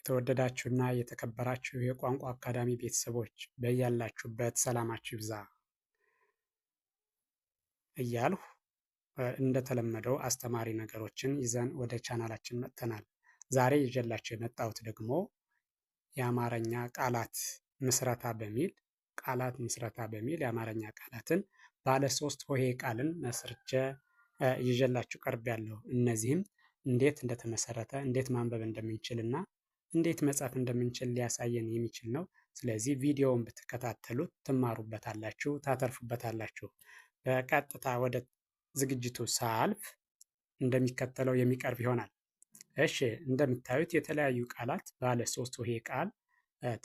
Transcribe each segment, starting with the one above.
የተወደዳችሁና የተከበራችሁ የቋንቋ አካዳሚ ቤተሰቦች በያላችሁበት ሰላማችሁ ይብዛ እያልሁ እንደተለመደው አስተማሪ ነገሮችን ይዘን ወደ ቻናላችን መጥተናል። ዛሬ ይዤላችሁ የመጣሁት ደግሞ የአማርኛ ቃላት ምስረታ በሚል የአማርኛ ቃላትን ባለ 3 ሆሄ ቃልን መስርቼ ይዤላችሁ ቀርቤያለሁ። እነዚህም እንዴት እንደተመሰረተ፣ እንዴት ማንበብ እንደምንችልና እንዴት መጻፍ እንደምንችል ሊያሳየን የሚችል ነው። ስለዚህ ቪዲዮውን ብትከታተሉት ትማሩበታላችሁ፣ ታተርፉበታላችሁ። በቀጥታ ወደ ዝግጅቱ ሳልፍ እንደሚከተለው የሚቀርብ ይሆናል። እሺ፣ እንደምታዩት የተለያዩ ቃላት ባለ 3 ሆሄ ቃል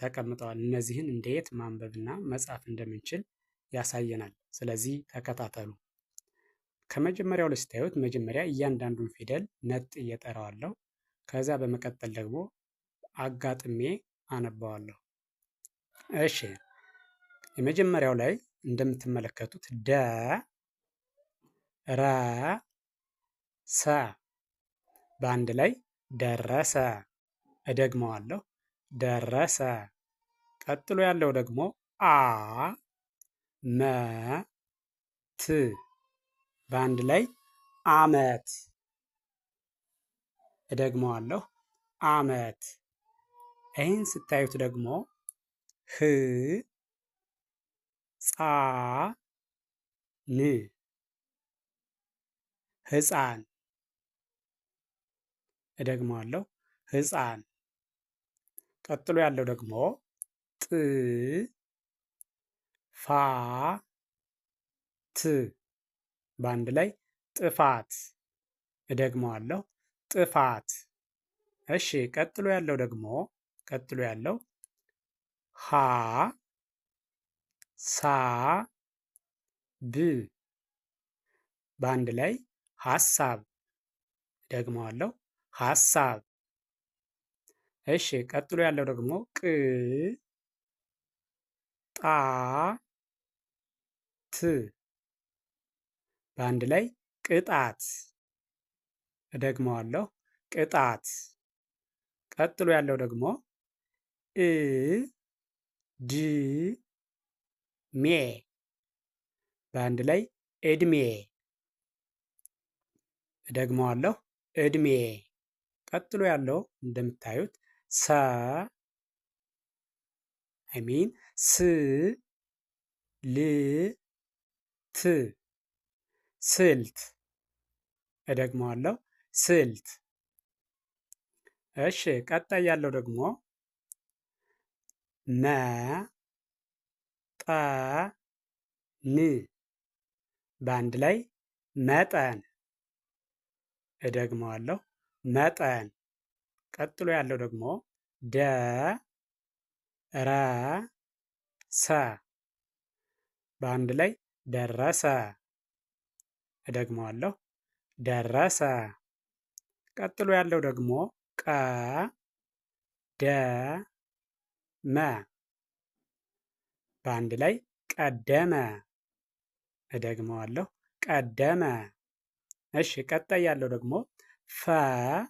ተቀምጠዋል። እነዚህን እንዴት ማንበብና መጻፍ እንደምንችል ያሳየናል። ስለዚህ ተከታተሉ። ከመጀመሪያው ላይ ስታዩት መጀመሪያ እያንዳንዱን ፊደል ነጥዬ እጠራዋለሁ። ከዛ በመቀጠል ደግሞ አጋጥሜ አነባዋለሁ። እሺ፣ የመጀመሪያው ላይ እንደምትመለከቱት ደረሰ በአንድ ላይ ደረሰ። እደግመዋለሁ፣ ደረሰ። ቀጥሎ ያለው ደግሞ አመት በአንድ ላይ አመት። እደግመዋለሁ፣ አመት። ይህን ስታዩት ደግሞ ህፃን ህፃን። እደግመዋለሁ፣ ህፃን። ቀጥሎ ያለው ደግሞ ጥፋት በአንድ ላይ ጥፋት። እደግመዋለሁ፣ ጥፋት። እሺ፣ ቀጥሎ ያለው ሀሳብ በአንድ ላይ ሀሳብ። እደግመዋለሁ፣ ሀሳብ። እሺ፣ ቀጥሎ ያለው ደግሞ ቅጣት በአንድ ላይ ቅጣት። እደግመዋለሁ፣ ቅጣት። ቀጥሎ ያለው ደግሞ እድሜ በአንድ ላይ እድሜ። እደግመዋለሁ፣ እድሜ። ቀጥሎ ያለው እንደምታዩት ስልት። እደግመዋለሁ፣ ስልት። እሺ፣ ቀጣይ ያለው ደግሞ መጠን በአንድ ላይ መጠን። እደግመዋለሁ፣ መጠን። ቀጥሎ ያለው ደግሞ ደረሰ በአንድ ላይ ደረሰ። እደግመዋለሁ፣ ደረሰ። ቀጥሎ ያለው ደግሞ ቀደመ በአንድ ላይ ቀደመ። እደግመዋለሁ፣ ቀደመ። እሺ፣ ቀጣይ ያለው ደግሞ ፈጣን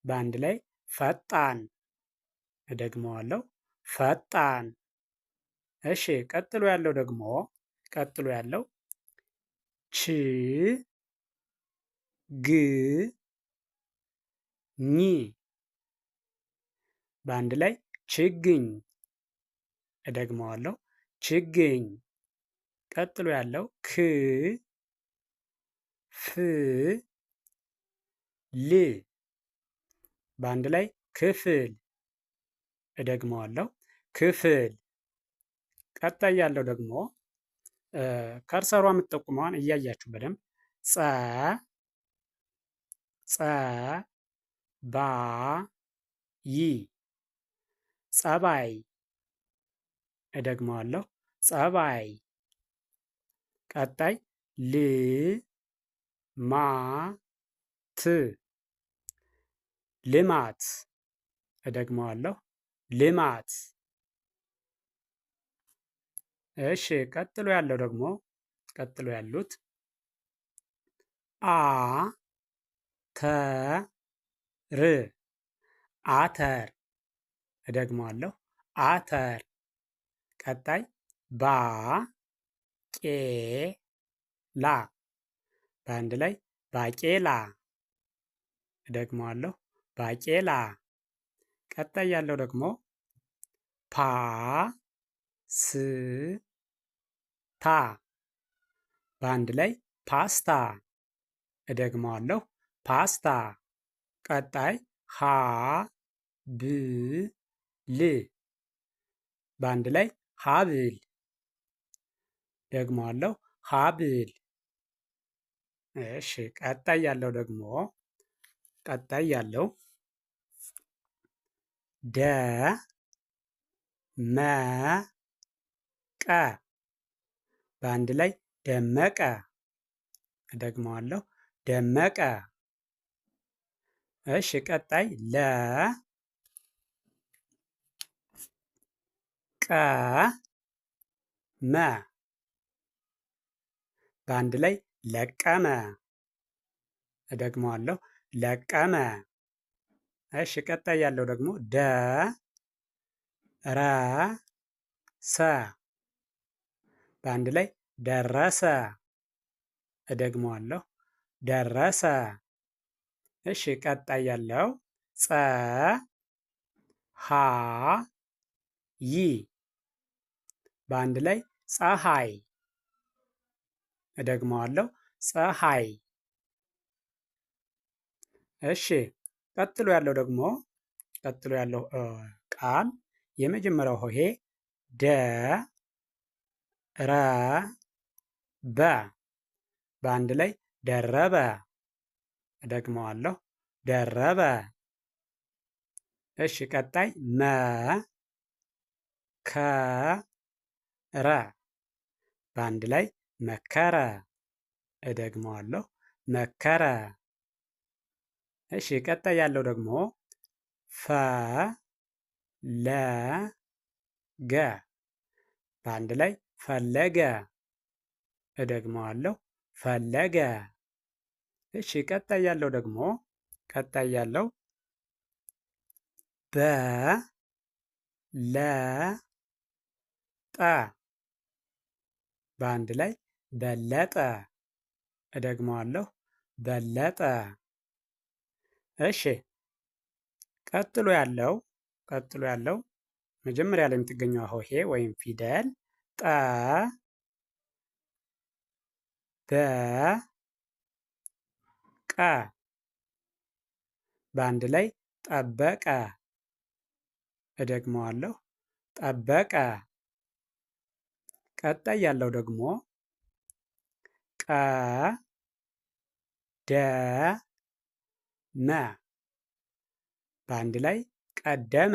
በአንድ ላይ ፈጣን። እደግመዋለሁ፣ ፈጣን። እሺ፣ ቀጥሎ ያለው ችግኝ በአንድ ላይ ችግኝ። እደግመዋለሁ፣ ችግኝ። ቀጥሎ ያለው ክፍል በአንድ ላይ ክፍል። እደግመዋለሁ፣ ክፍል። ቀጣይ ያለው ደግሞ ከርሰሯ የምትጠቁመዋን እያያችሁ በደንብ ጸባይ። እደግመዋለሁ፣ ጸባይ። ቀጣይ ልማት። እደግመዋለሁ፣ ልማት። እሺ፣ ቀጥሎ ያሉት አተር። እደግመዋለሁ አተር። ቀጣይ ባቄላ በአንድ ላይ ባቄላ። እደግመዋለሁ ባቄላ። ቀጣይ ያለው ደግሞ ፓስታ በአንድ ላይ ፓስታ። እደግመዋለሁ ፓስታ። ቀጣይ ሀብል በአንድ ላይ ሀብል። ደግመዋለሁ ሀብል። እሺ ቀጣይ ያለው ደግሞ ደመቀ በአንድ ላይ ደመቀ። እደግመዋለሁ ደመቀ። እሺ ቀጣይ ለቀመ በአንድ ላይ ለቀመ። እደግመዋለሁ ለቀመ። እሺ ቀጣይ ያለው ደግሞ ደረሰ በአንድ ላይ ደረሰ። እደግመዋለሁ ደረሰ። እሺ ቀጣይ ያለው ፀሀይ በአንድ ላይ ፀሀይ። እደግመዋለሁ ፀሀይ። እሺ ቀጥሎ ያለው ቃል የመጀመሪያው ሆሄ ደረበ በአንድ ላይ ደረበ። እደግመዋለሁ ደረበ። እሺ ቀጣይ መከረ በአንድ ላይ መከረ። እደግመዋለሁ መከረ። እሺ ቀጣይ ያለው ደግሞ ፈለገ በአንድ ላይ ፈለገ። እደግመዋለሁ ፈለገ። እሺ ቀጣይ ያለው ደግሞ በለጠ በአንድ ላይ በለጠ። እደግመዋለሁ በለጠ። እሺ ቀጥሎ ያለው መጀመሪያ ላይ የምትገኘው ሆሄ ወይም ፊደል ጠ በ ቀ በአንድ ላይ ጠበቀ። እደግመዋለሁ ጠበቀ። ቀጣይ ያለው ደግሞ ቀደመ በአንድ ላይ ቀደመ።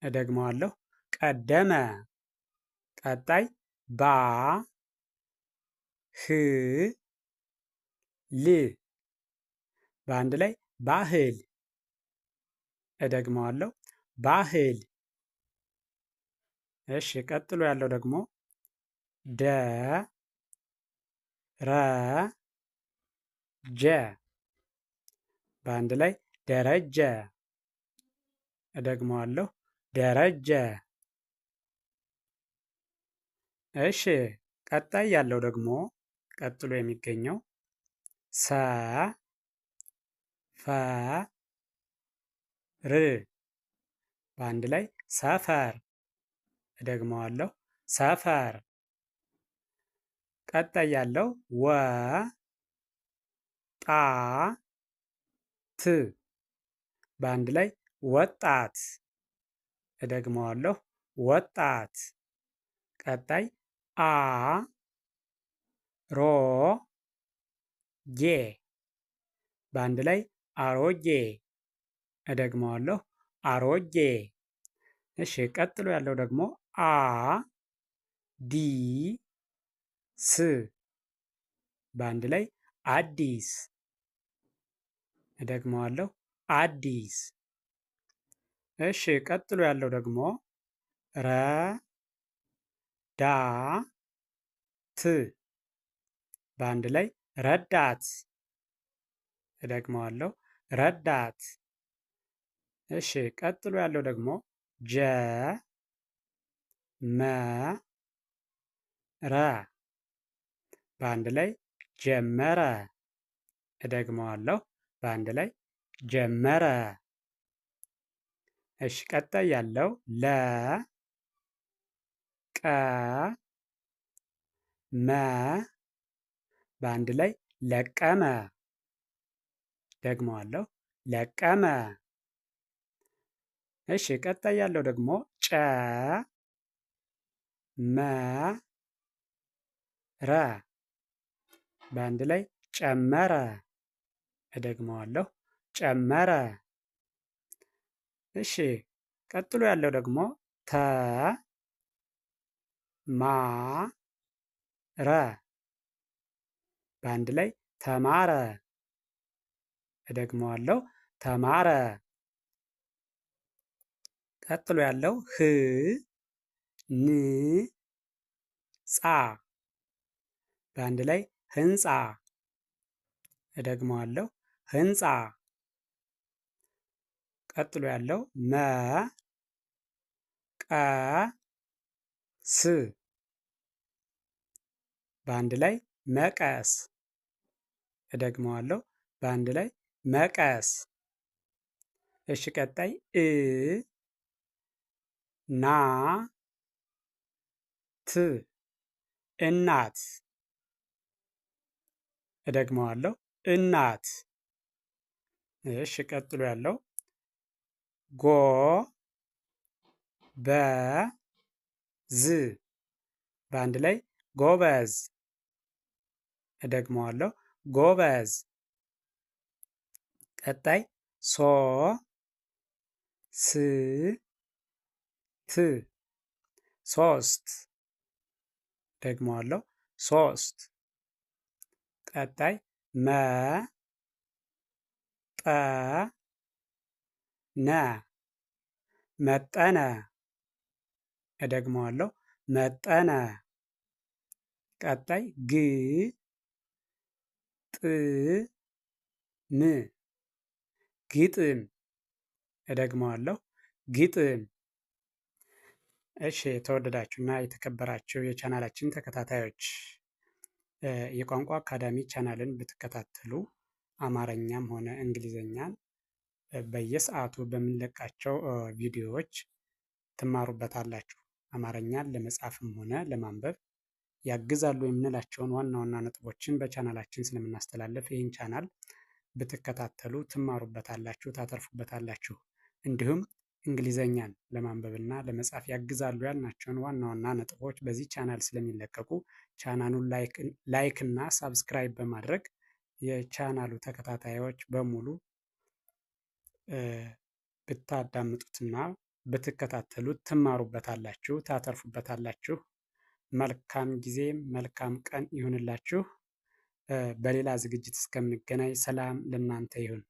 እደግመዋለሁ ቀደመ። ቀጣይ ባህል በአንድ ላይ ባህል። እደግመዋለሁ ባህል። እሺ ቀጥሎ ያለው ደግሞ ደረጀ በአንድ ላይ ደረጀ። እደግመዋለሁ ደረጀ። እሺ ቀጣይ ያለው ደግሞ ቀጥሎ የሚገኘው ሰፈር በአንድ ላይ ሰፈር። እደግመዋለሁ ሰፈር። ቀጣይ ያለው ወጣት በአንድ ላይ ወጣት። እደግመዋለሁ ወጣት። ቀጣይ አሮጌ በአንድ ላይ አሮጌ። እደግመዋለሁ አሮጌ። እሺ ቀጥሎ ያለው ደግሞ አዲስ በአንድ ላይ አዲስ። እደግመዋለሁ አዲስ። እሺ ቀጥሎ ያለው ደግሞ ረዳት በአንድ ላይ ረዳት። እደግመዋለሁ ረዳት። እሺ ቀጥሎ ያለው ደግሞ ጀ መ ረ በአንድ ላይ ጀመረ። እደግመዋለሁ በአንድ ላይ ጀመረ። እሺ ቀጣይ ያለው ለ ቀ መ በአንድ ላይ ለቀመ። ደግመዋለሁ ለቀመ። እሺ ቀጣይ ያለው ደግሞ ጨ መ ረ በአንድ ላይ ጨመረ። እደግመዋለሁ ጨመረ። እሺ ቀጥሎ ያለው ደግሞ ተ ማ ረ በአንድ ላይ ተማረ። እደግመዋለሁ ተማረ። ቀጥሎ ያለው ህ ን ጻ በአንድ ላይ ህንፃ። እደግመዋለሁ ህንፃ። ቀጥሎ ያለው መ ቀ ስ በአንድ ላይ መቀስ። እደግመዋለሁ በአንድ ላይ መቀስ። እሺ ቀጣይ እ ና ት እናት። እደግመዋለሁ እናት። እሺ ቀጥሎ ያለው ጎ በ ዝ በአንድ ላይ ጎበዝ። እደግመዋለሁ ጎበዝ። ቀጣይ ሶ ስ ት ሶስት። ደግመዋለሁ ሶስት። ቀጣይ መ ጠ ነ መጠነ። እደግመዋለሁ መጠነ። ቀጣይ ግ ጥ ም ግጥም። እደግመዋለሁ ግጥም። እሺ የተወደዳችሁና የተከበራችሁ የቻናላችን ተከታታዮች የቋንቋ አካዳሚ ቻናልን ብትከታተሉ አማርኛም ሆነ እንግሊዘኛን በየሰዓቱ በምንለቃቸው ቪዲዮዎች ትማሩበታላችሁ። አማርኛን ለመጻፍም ሆነ ለማንበብ ያግዛሉ የምንላቸውን ዋና ዋና ነጥቦችን በቻናላችን ስለምናስተላለፍ ይህን ቻናል ብትከታተሉ ትማሩበታላችሁ፣ ታተርፉበታላችሁ። እንዲሁም እንግሊዘኛን ለማንበብና ለመጻፍ ያግዛሉ ያልናቸውን ዋና ዋና ነጥቦች በዚህ ቻናል ስለሚለቀቁ ቻናሉን ላይክ እና ሳብስክራይብ በማድረግ የቻናሉ ተከታታዮች በሙሉ ብታዳምጡትና ብትከታተሉት ትማሩበታላችሁ፣ ታተርፉበታላችሁ። መልካም ጊዜ፣ መልካም ቀን ይሁንላችሁ። በሌላ ዝግጅት እስከምንገናኝ ሰላም ለእናንተ ይሁን።